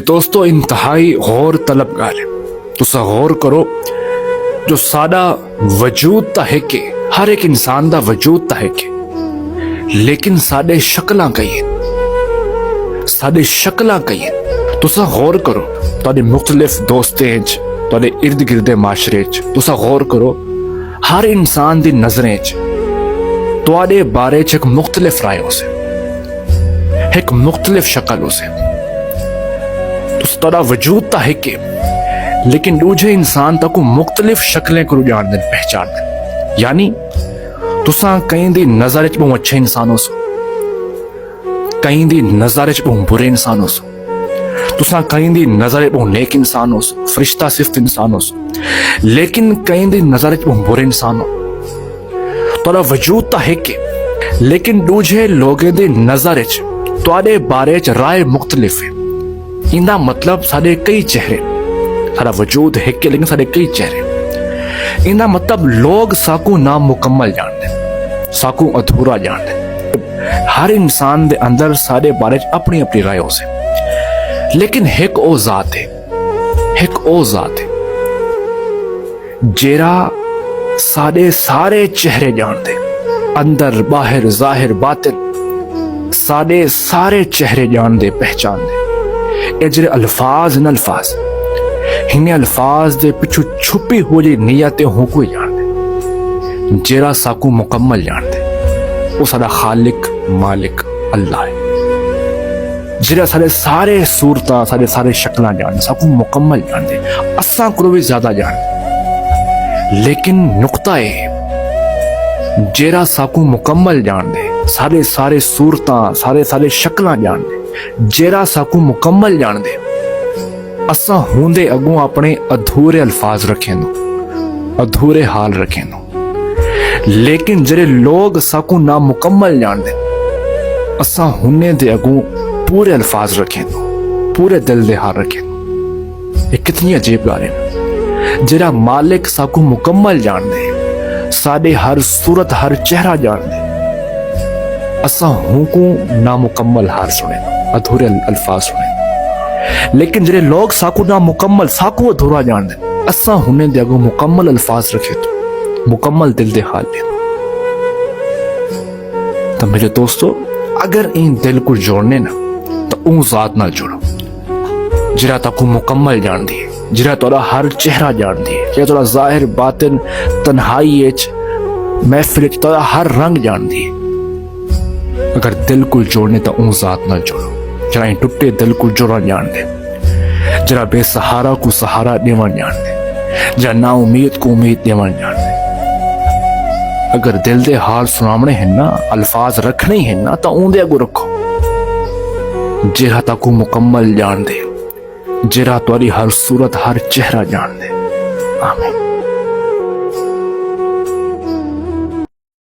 دوستو انتہائی غور طلب گال ہے. تسا غور کرو جو ساڈا وجود تا ہے کہ ہر ایک انسان دا وجود تا ہے کہ لیکن ساڈے شکلاں کئی ہیں ساڈے شکلاں کئی ہیں. تسا غور کرو تواڈے مختلف دوستیں چ تواڈے ارد گرد معاشرے چ تسا غور کرو ہر انسان دی نظریں چ تواڈے بارے چ ایک مختلف رائے ہو سے ایک مختلف شکل ہو سے. تھوڑا وجود تا ہے کہ لیکن دوجے انسان تک مختلف شکلیں کو جان دیں پہچان دیں. یعنی تساں کہیں دی نظر چ بہت اچھے انسان ہو سو کہیں دی نظر چ بہت برے انسان ہو سو تساں کہیں دی نظر چ بہت نیک انسان ہو سو فرشتہ صفت انسان ہو سو لیکن کہیں دی نظر چ بہت برے انسان ہو. تھوڑا وجود تا ہے کہ لیکن دوجے لوگیں دی نظر چ تواڈے بارے چ رائے مختلف ہے. اندا مطلب سارے کئی چہرے سارا وجود ہے کہ لیکن سارے کئی چہرے. اندا مطلب لوگ ساکو نامکمل جان دیں ساکو ادھورا جان دیں. ہر انسان دے اندر سارے بارے اپنی اپنی رائے ہو سے لیکن ایک او ذات ہے ایک او ذات ہے جیرا سارے چہرے جان دے اندر باہر ظاہر باطن سارے چہرے جان دے پہچان دے. اجر الفاظ ان الفاظ ہن الفاظ دے پچھو چھپی ہوئی نیتیں ہوں کوئی جان دے. جیرا ساکو مکمل جان دے وہ سارا خالق مالک اللہ ہے. جیرا سارے صورتاں سارے شکلاں جان دے ساکو مکمل جان دے اساں کو بھی زیادہ جان دے. لیکن نقطہ ہے جیرا ساکو مکمل جان دے سارے صورتاں سارے شکلاں جان دے جیرا ساکو مکمل جان دے اساں ہوندے اگوں اپنے ادھورے الفاظ رکھیں دو ادھورے حال رکھیں دو. لیکن جڑے لوگ ساکو نامکمل جان دے اساں ہونے دے اگوں پورے الفاظ رکھیں دو پورے دل دے حال رکھیں دو. یہ کتنی عجیب گال ہے. جڑا مالک ساکو مکمل جان دے ساڈے ہر صورت ہر چہرہ جان دے اساں ہوں کو نامکمل حال سنے ادھورے الفاظ سنے. لیکن جڑے لوگ ساکو نامکمل ساکو ادھورا جان دے اساں ہونے دے اگوں مکمل الفاظ رکھے تو مکمل دل دے حال لے. تو میرے دوستو اگر ان دل کو جوڑنے نا تو اون ذات نہ جوڑو جرا تاکو مکمل جان دی جرا توڑا ہر چہرہ جان دی جرا توڑا ظاہر باطن تنہائی اچ محفل اچ توڑا ہر رنگ جان دی. اگر دل کو جوڑنے تو اون ذات نہ جوڑو جرا ان ٹوٹے دل کو جوڑا جان دے جرا بے سہارا کو سہارا دیوان جان دے جرا نا امید کو امید دیوان جان دے. اگر دل دے حال سنامنے ہیں نا الفاظ رکھنے ہیں نا تو اون دے اگو رکھو جرا تاکو مکمل جان دے جرا تواری ہر صورت ہر چہرہ جان دے. آمین.